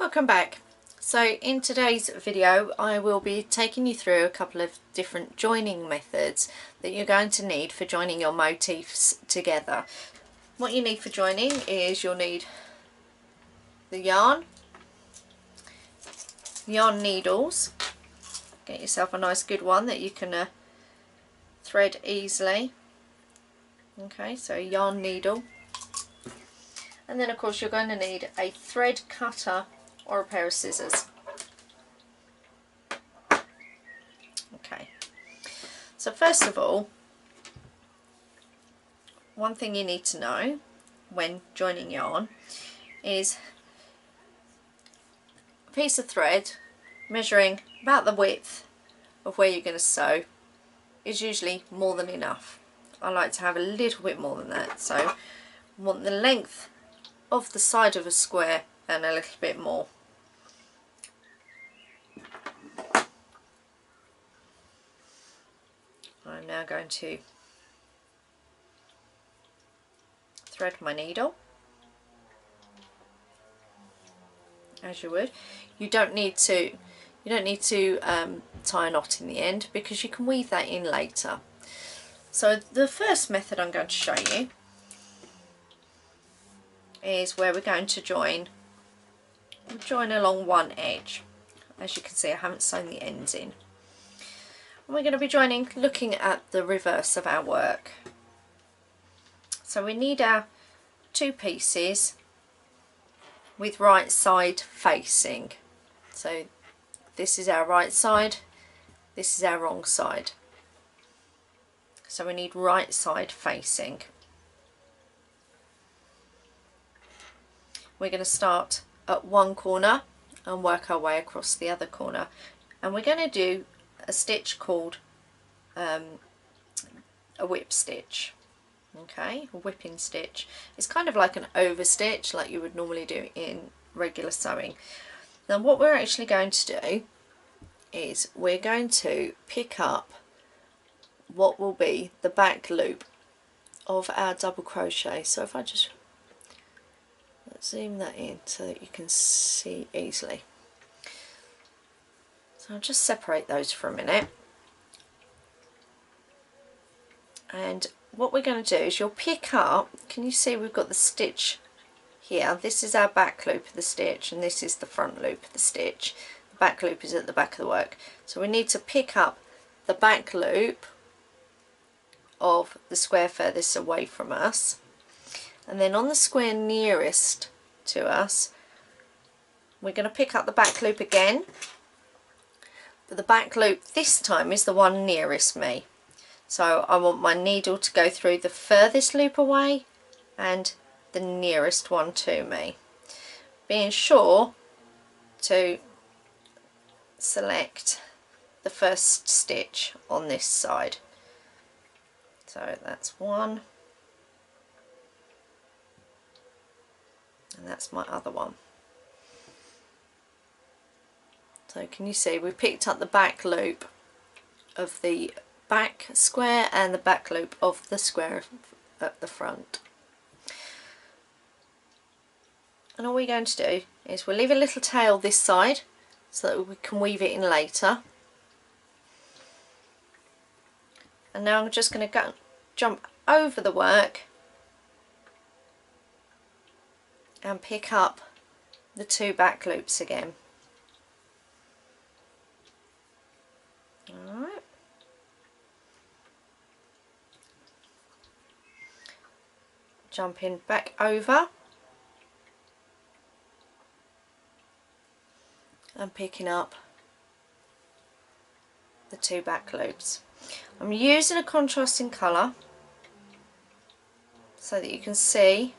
Welcome back. So in today's video I will be taking you through a couple of different joining methods that you're going to need for joining your motifs together. What you need for joining is you'll need the yarn needles. Get yourself a nice good one that you can thread easily. Okay, so a yarn needle, and then of course you're going to need a thread cutter or a pair of scissors. Okay, so first of all, one thing you need to know when joining yarn is a piece of thread measuring about the width of where you're going to sew is usually more than enough. I like to have a little bit more than that, so I want the length of the side of a square and a little bit more. I'm now going to thread my needle as you would. You don't need to tie a knot in the end because you can weave that in later. So the first method I'm going to show you is where we're going to join along one edge. As you can see, I haven't sewn the ends in. And we're going to be joining looking at the reverse of our work. So we need our two pieces with right side facing. So this is our right side, this is our wrong side. So we need right side facing. We're going to start at one corner and work our way across the other corner, and we're going to do a stitch called a whip stitch. Okay, a whipping stitch. It's kind of like an over stitch like you would normally do in regular sewing. Now what we're actually going to do is we're going to pick up what will be the back loop of our double crochet. So if I just zoom that in so that you can see easily. So I'll just separate those for a minute, and what we're going to do is you'll pick up, can you see we've got the stitch here, this is our back loop of the stitch and this is the front loop of the stitch. The back loop is at the back of the work, so we need to pick up the back loop of the square furthest away from us, and then on the square nearest to us we're going to pick up the back loop again, but the back loop this time is the one nearest me. So I want my needle to go through the furthest loop away and the nearest one to me, being sure to select the first stitch on this side. So that's one, and that's my other one. So can you see we picked up the back loop of the back square and the back loop of the square at the front. And all we're going to do is we'll leave a little tail this side so that we can weave it in later. And now I'm just going to jump over the work and pick up the two back loops again. Alright. Jumping back over and picking up the two back loops. I'm using a contrasting colour so that you can see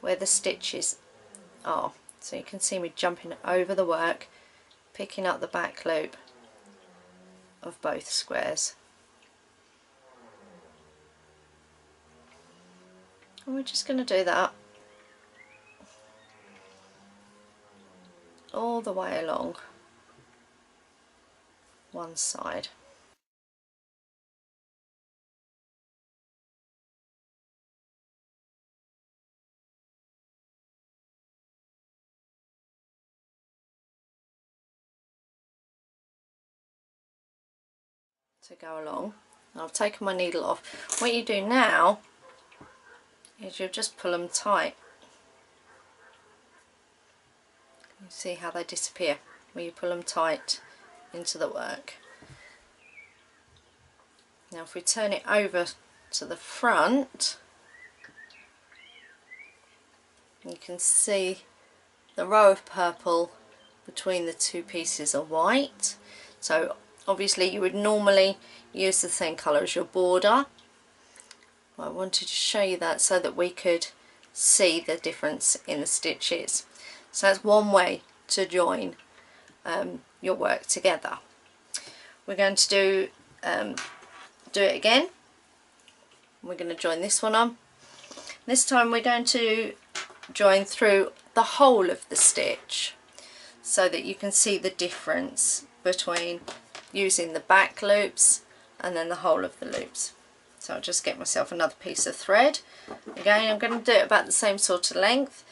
where the stitches are. So you can see me jumping over the work, picking up the back loop of both squares. And we're just going to do that all the way along one side. to go along. I've taken my needle off. What you do now is you just pull them tight. You see how they disappear when you pull them tight into the work. Now if we turn it over to the front, you can see the row of purple between the two pieces of white. So obviously you would normally use the same colour as your border. I wanted to show you that so that we could see the difference in the stitches. So that's one way to join your work together. We're going to do it again. We're going to join this one on. This time we're going to join through the whole of the stitch so that you can see the difference between using the back loops and then the whole of the loops. So I'll just get myself another piece of thread. Again, I'm going to do it about the same sort of length.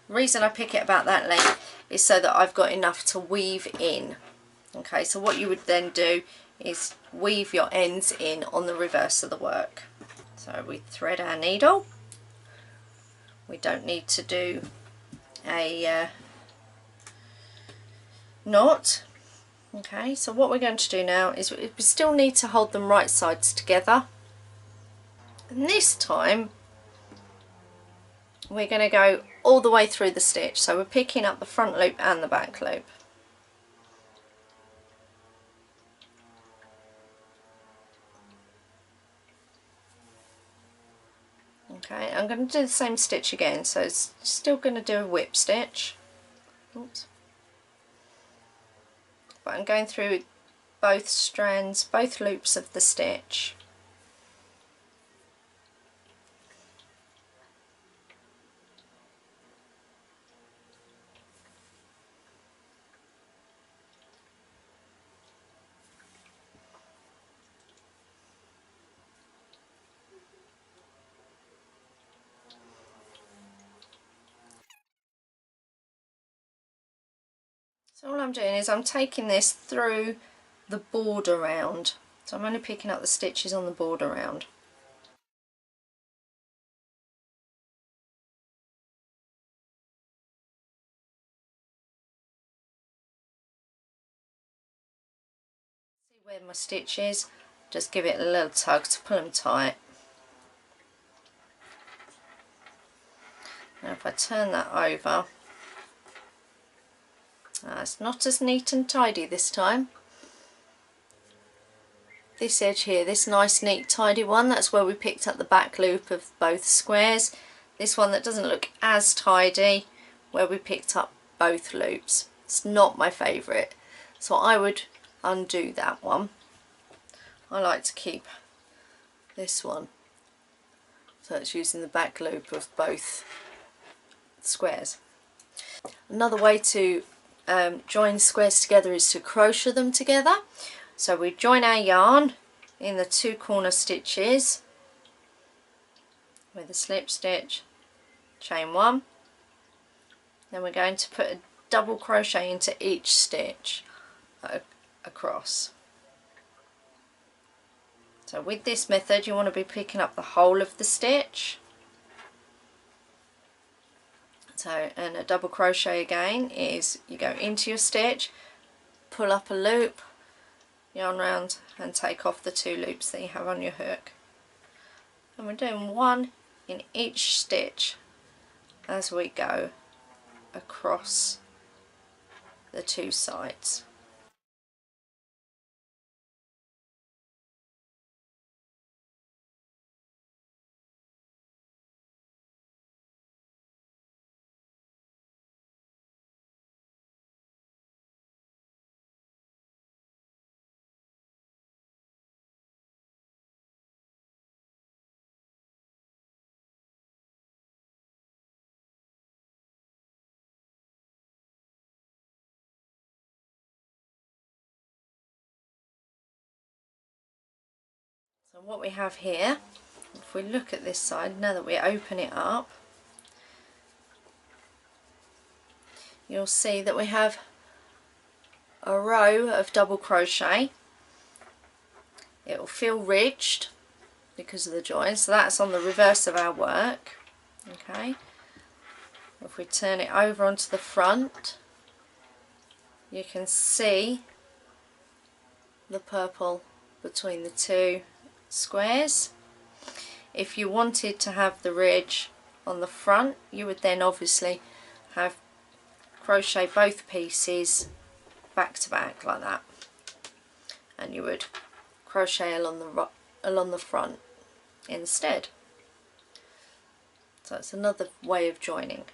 The reason I pick it about that length is so that I've got enough to weave in. Okay, so what you would then do is weave your ends in on the reverse of the work. So we thread our needle. We don't need to do a knot. Okay, so what we're going to do now is we still need to hold them right sides together. And this time we're going to go all the way through the stitch. So we're picking up the front loop and the back loop. Okay, I'm going to do the same stitch again, so it's still going to do a whip stitch. Oops. But I'm going through both strands, both loops of the stitch. So all I'm doing is I'm taking this through the border round. So I'm only picking up the stitches on the border round. See where my stitch is? Just give it a little tug to pull them tight. Now if I turn that over, it's not as neat and tidy this time. This edge here, this nice neat tidy one, that's where we picked up the back loop of both squares. This one that doesn't look as tidy, where we picked up both loops. It's not my favourite, so I would undo that one. I like to keep this one, so it's using the back loop of both squares. Another way to join squares together is to crochet them together. So we join our yarn in the two corner stitches with a slip stitch, chain one, then we're going to put a double crochet into each stitch across. So with this method you want to be picking up the whole of the stitch. So, and a double crochet again is you go into your stitch, pull up a loop, yarn round and take off the two loops that you have on your hook. And we're doing one in each stitch as we go across the two sides. So what we have here, if we look at this side, now that we open it up, you'll see that we have a row of double crochet it will feel ridged because of the join. So that's on the reverse of our work. Okay, if we turn it over onto the front, you can see the purple between the two squares. If you wanted to have the ridge on the front, you would then obviously have crochet both pieces back to back like that, and you would crochet along the front instead. So it's another way of joining.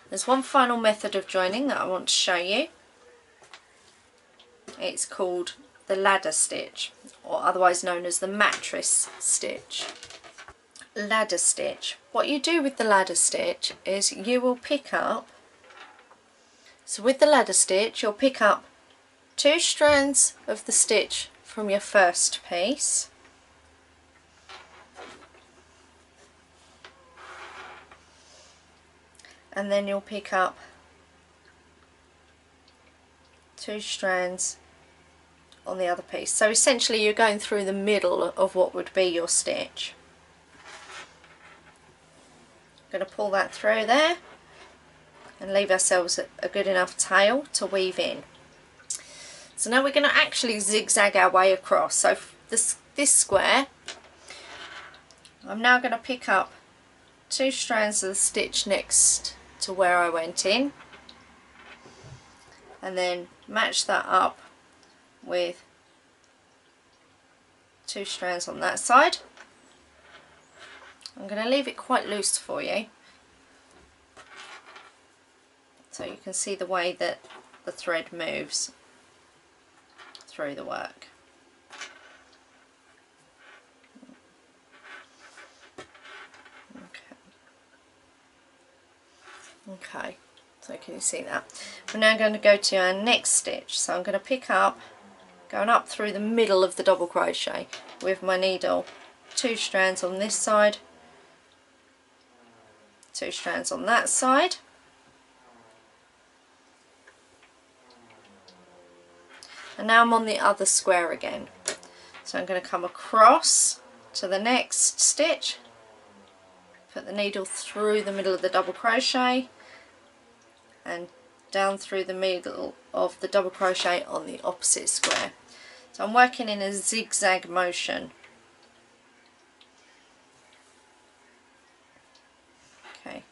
There's one final method of joining that I want to show you. It's called the ladder stitch, or otherwise known as the mattress stitch. Ladder stitch. What you do with the ladder stitch is you will pick up, so with the ladder stitch you'll pick up 2 strands of the stitch from your first piece, and then you'll pick up 2 strands on the other piece. So essentially you're going through the middle of what would be your stitch. I'm going to pull that through there and leave ourselves a good enough tail to weave in. So now we're going to actually zigzag our way across. So this square, I'm now going to pick up 2 strands of the stitch next to where I went in, and then match that up with 2 strands on that side. I'm going to leave it quite loose for you so you can see the way that the thread moves through the work. Okay, so can you see that? We're now going to go to our next stitch. So I'm going to pick up, going up through the middle of the double crochet with my needle, 2 strands on this side, 2 strands on that side, and now I'm on the other square again. So I'm going to come across to the next stitch, put the needle through the middle of the double crochet and down through the middle of the double crochet on the opposite square. So I'm working in a zigzag motion. Okay,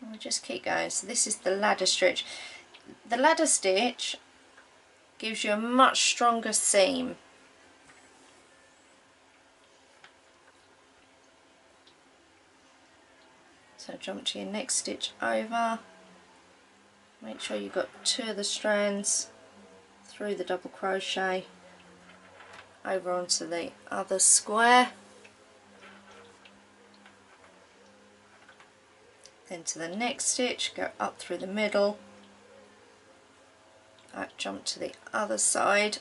we'll just keep going. So this is the ladder stitch. The ladder stitch gives you a much stronger seam. So jump to your next stitch over, make sure you've got 2 of the strands through the double crochet over onto the other square, then to the next stitch, go up through the middle, jump to the other side.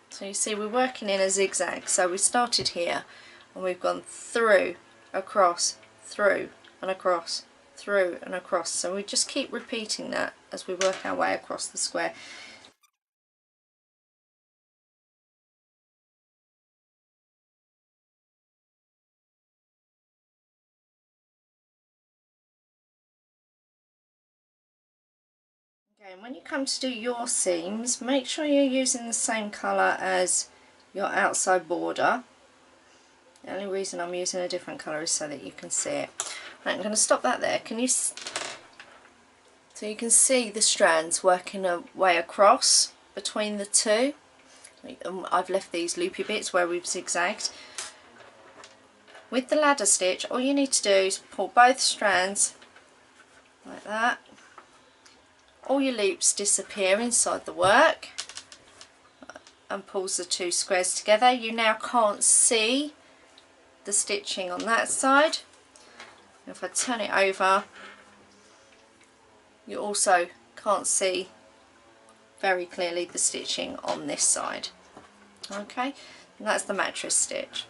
So you see we're working in a zigzag. So we started here and we've gone through, across, through and across, through and across. So we just keep repeating that as we work our way across the square. Okay, and when you come to do your seams, make sure you're using the same colour as your outside border. The only reason I'm using a different colour is so that you can see it. Right, I'm going to stop that there. So you can see the strands working their way across between the two. I've left these loopy bits where we've zigzagged. With the ladder stitch, all you need to do is pull both strands like that. All your loops disappear inside the work and pulls the 2 squares together. You now can't see the stitching on that side. If I turn it over, you also can't see very clearly the stitching on this side. Okay, and that's the mattress stitch.